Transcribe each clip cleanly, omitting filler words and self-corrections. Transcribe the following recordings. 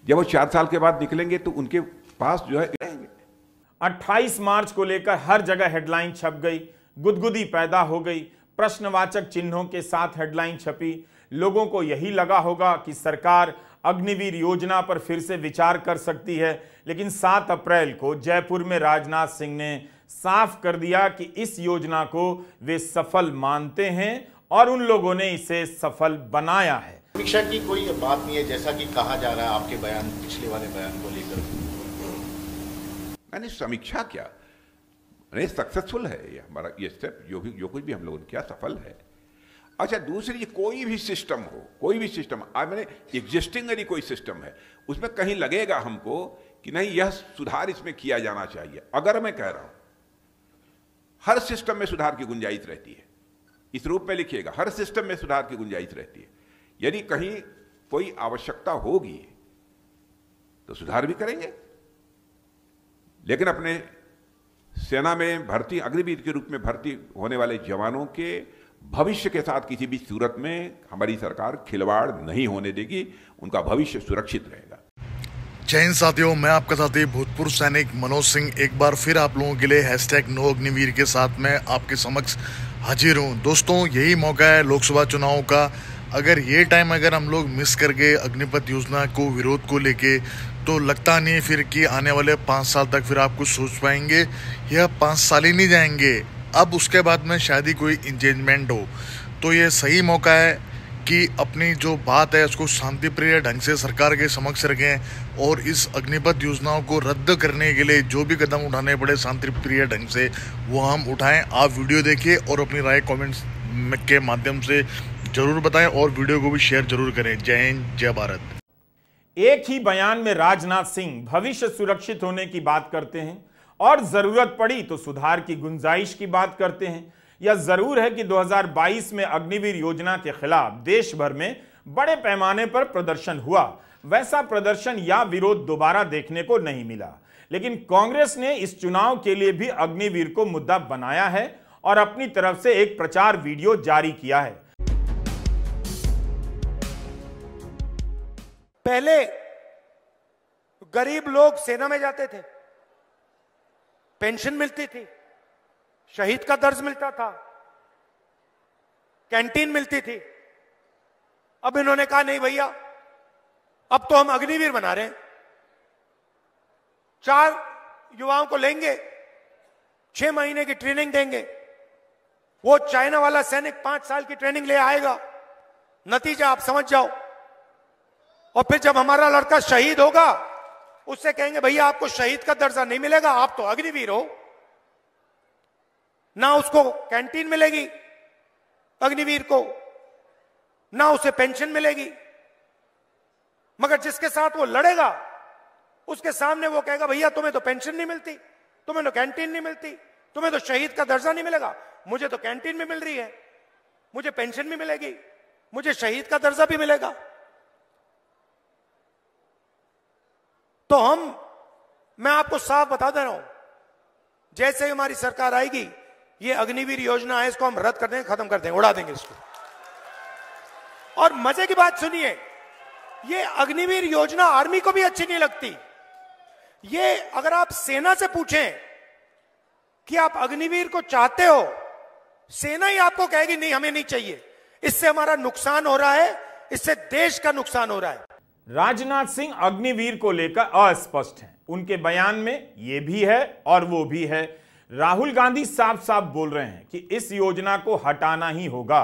जब वो 4 साल के बाद निकलेंगे तो उनके पास जो है रहेंगे। 28 मार्च को लेकर हर जगह हेडलाइन छप गई, गुदगुदी पैदा हो गई, प्रश्नवाचक चिन्हों के साथ हेडलाइन छपी। लोगों को यही लगा होगा कि सरकार अग्निवीर योजना पर फिर से विचार कर सकती है, लेकिन 7 अप्रैल को जयपुर में राजनाथ सिंह ने साफ कर दिया कि इस योजना को वे सफल मानते हैं और उन लोगों ने इसे सफल बनाया है। समीक्षा की कोई बात नहीं है, जैसा कि कहा जा रहा है आपके बयान, पिछले वाले बयान को लेकर। मैंने समीक्षा क्या, नहीं सक्सेसफुल है ये हमारा, ये स्टेप जो कुछ भी हम लोगों ने किया सफल है। अच्छा, दूसरी, कोई भी सिस्टम हो, कोई भी सिस्टम, आज मैंने एग्जिस्टिंग यदि कोई सिस्टम है उसमें कहीं लगेगा हमको कि नहीं यह सुधार इसमें किया जाना चाहिए, अगर मैं कह रहा हूं हर सिस्टम में सुधार की गुंजाइश रहती है, इस रूप में लिखिएगा, हर सिस्टम में सुधार की गुंजाइश रहती है। यदि कहीं कोई आवश्यकता होगी तो सुधार भी करेंगे, लेकिन अपने सेना में भर्ती, अग्निवीर के रूप में भर्ती होने वाले जवानों के भविष्य के साथ किसी भी सूरत में हमारी सरकार खिलवाड़ नहीं होने देगी, उनका भविष्य सुरक्षित रहेगा। जय हिंद साथियों, मैं आपका साथी भूतपूर्व सैनिक मनोज सिंह एक बार फिर आप लोगों के लिए #नो अग्निवीर के साथ में आपके समक्ष हाजिर हूँ। दोस्तों, यही मौका है लोकसभा चुनाव का। अगर ये टाइम अगर हम लोग मिस कर गए अग्निपथ योजना को विरोध को लेके, तो लगता नहीं फिर कि आने वाले 5 साल तक फिर आप कुछ सोच पाएंगे। यह 5 साल ही नहीं जाएंगे, अब उसके बाद में शायद ही कोई इंगेजमेंट हो। तो ये सही मौका है कि अपनी जो बात है उसको शांतिप्रिय ढंग से सरकार के समक्ष रखें और इस अग्निपथ योजनाओं को रद्द करने के लिए जो भी कदम उठाने पड़े शांतिप्रिय ढंग से वो हम उठाएं। आप वीडियो देखिए और अपनी राय कमेंट्स के माध्यम से जरूर बताएं और वीडियो को भी शेयर जरूर करें। जय हिंद, जय भारत। एक ही बयान में राजनाथ सिंह भविष्य सुरक्षित होने की बात करते हैं और जरूरत पड़ी तो सुधार की गुंजाइश की बात करते हैं। यह जरूर है कि 2022 में अग्निवीर योजना के खिलाफ देश भर में बड़े पैमाने पर प्रदर्शन हुआ। वैसा प्रदर्शन या विरोध दोबारा देखने को नहीं मिला, लेकिन कांग्रेस ने इस चुनाव के लिए भी अग्निवीर को मुद्दा बनाया है और अपनी तरफ से एक प्रचार वीडियो जारी किया है। पहले गरीब लोग सेना में जाते थे, पेंशन मिलती थी, शहीद का दर्ज मिलता था, कैंटीन मिलती थी। अब इन्होंने कहा नहीं भैया, अब तो हम अग्निवीर बना रहे हैं। 4 युवाओं को लेंगे, 6 महीने की ट्रेनिंग देंगे, वो चाइना वाला सैनिक 5 साल की ट्रेनिंग ले आएगा, नतीजा आप समझ जाओ। और फिर जब हमारा लड़का शहीद होगा उससे कहेंगे भैया आपको शहीद का दर्जा नहीं मिलेगा, आप तो अग्निवीर हो। ना उसको कैंटीन मिलेगी अग्निवीर को, ना उसे पेंशन मिलेगी, मगर जिसके साथ वो लड़ेगा उसके सामने वो कहेगा भैया तुम्हें तो पेंशन नहीं मिलती, तुम्हें तो कैंटीन नहीं मिलती, तुम्हें तो शहीद का दर्जा नहीं मिलेगा। मुझे तो कैंटीन भी मिल रही है, मुझे पेंशन भी मिलेगी, मुझे शहीद का दर्जा भी मिलेगा। तो मैं आपको साफ बता दे रहा हूं, जैसे ही हमारी सरकार आएगी ये अग्निवीर योजना है इसको हम रद्द कर देंगे, खत्म कर देंगे, उड़ा देंगे इसको। और मजे की बात सुनिए, ये अग्निवीर योजना आर्मी को भी अच्छी नहीं लगती। ये अगर आप सेना से पूछें कि आप अग्निवीर को चाहते हो, सेना ही आपको कहेगी नहीं हमें नहीं चाहिए, इससे हमारा नुकसान हो रहा है, इससे देश का नुकसान हो रहा है। राजनाथ सिंह अग्निवीर को लेकर अस्पष्ट हैं। उनके बयान में यह भी है और वो भी है। राहुल गांधी साफ साफ बोल रहे हैं कि इस योजना को हटाना ही होगा।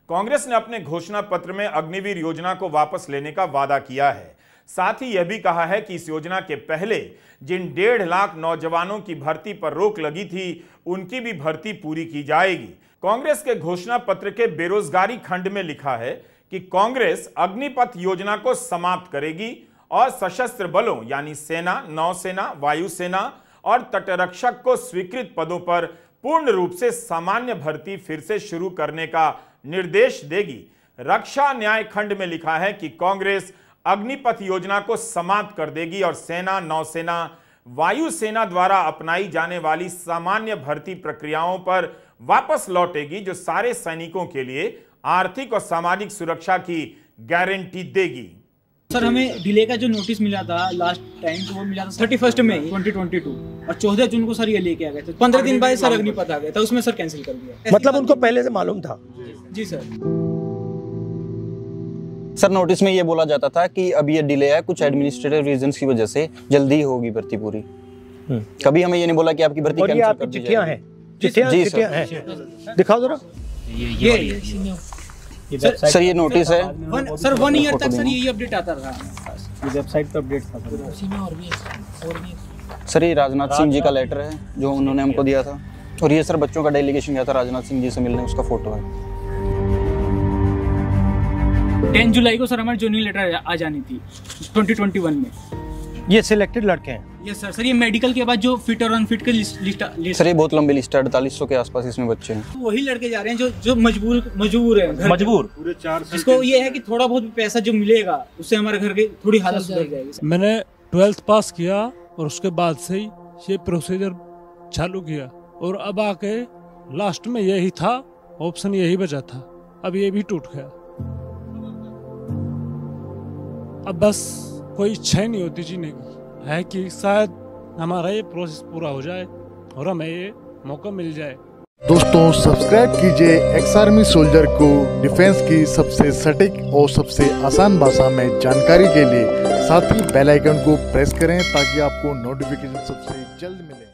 कांग्रेस ने अपने घोषणा पत्र में अग्निवीर योजना को वापस लेने का वादा किया है। साथ ही यह भी कहा है कि इस योजना के पहले जिन 1.5 लाख नौजवानों की भर्ती पर रोक लगी थी उनकी भी भर्ती पूरी की जाएगी। कांग्रेस के घोषणा पत्र के बेरोजगारी खंड में लिखा है कि कांग्रेस अग्निपथ योजना को समाप्त करेगी और सशस्त्र बलों यानी सेना, नौसेना, वायुसेना और तटरक्षक को स्वीकृत पदों पर पूर्ण रूप से सामान्य भर्ती फिर से शुरू करने का निर्देश देगी। रक्षा न्याय खंड में लिखा है कि कांग्रेस अग्निपथ योजना को समाप्त कर देगी और सेना, नौसेना, वायुसेना द्वारा अपनाई जाने वाली सामान्य भर्ती प्रक्रियाओं पर वापस लौटेगी, जो सारे सैनिकों के लिए आर्थिक और सामाजिक सुरक्षा की गारंटी देगी। सर हमें डिले का जो नोटिस मिला था लास्ट टाइम, तो वो मिला था 31 मई 2022 और 14 जून को सर ये लेके आ गए थे। 15 दिन बाद सर अग्निपथ आ गया था, उसमें सर कैंसिल कर दिया। मतलब उनको पहले से मालूम था? जी सर। सर नोटिस में ये बोला जाता था कि अब ये डिले है कुछ एडमिनिस्ट्रेटिव रीजंस की वजह से, जल्दी होगी भर्ती पूरी। कभी हमें ये नहीं बोला कि आपकी भर्ती कैंसिल कर दी चिट्ठियां हैं? चिट्ठियां हैं, दिखाओ जरा। सर ये नोटिस है सर 1 ईयर तक सर यही अपडेट आता रहा, ये वेबसाइट पे अपडेट था। सर ये राजनाथ सिंह जी का लेटर है जो उन्होंने हमको दिया था, और ये सर बच्चों का डेलीगेशन गया था राजनाथ सिंह जी से मिलने, उसका फोटो है। 10 जुलाई को सर हमारी ज्वाइनिंग लेटर आ जानी थी 2021 में। ये सिलेक्टेड लड़के हैं? Yes sir. सर ये मेडिकल के बाद जो फिट और अनफिट के लिस्ट सर ये बहुत लंबी लिस्ट है, 4800 के आसपास इसमें बच्चे हैं। तो वही लड़के जा रहे हैं जो मजबूर है, मजबूर पूरे 4 जिसको ये है कि थोड़ा बहुत पैसा जो मिलेगा उससे हमारे घर की थोड़ी हालत सुधर जाएगी। मैंने 12th पास किया और उसके बाद से ही ये प्रोसीजर चालू किया, और अब आके लास्ट में यही था ऑप्शन, यही बचा था, अब ये भी टूट गया। अब बस कोई इच्छा ही नहीं होती जीने की, है कि शायद हमारा ये प्रोसेस पूरा हो जाए और हमें ये मौका मिल जाए। दोस्तों सब्सक्राइब कीजिए एक्स आर्मी सोल्जर को डिफेंस की सबसे सटीक और सबसे आसान भाषा में जानकारी के लिए, साथ ही बेल आइकन को प्रेस करें ताकि आपको नोटिफिकेशन सबसे जल्द मिले।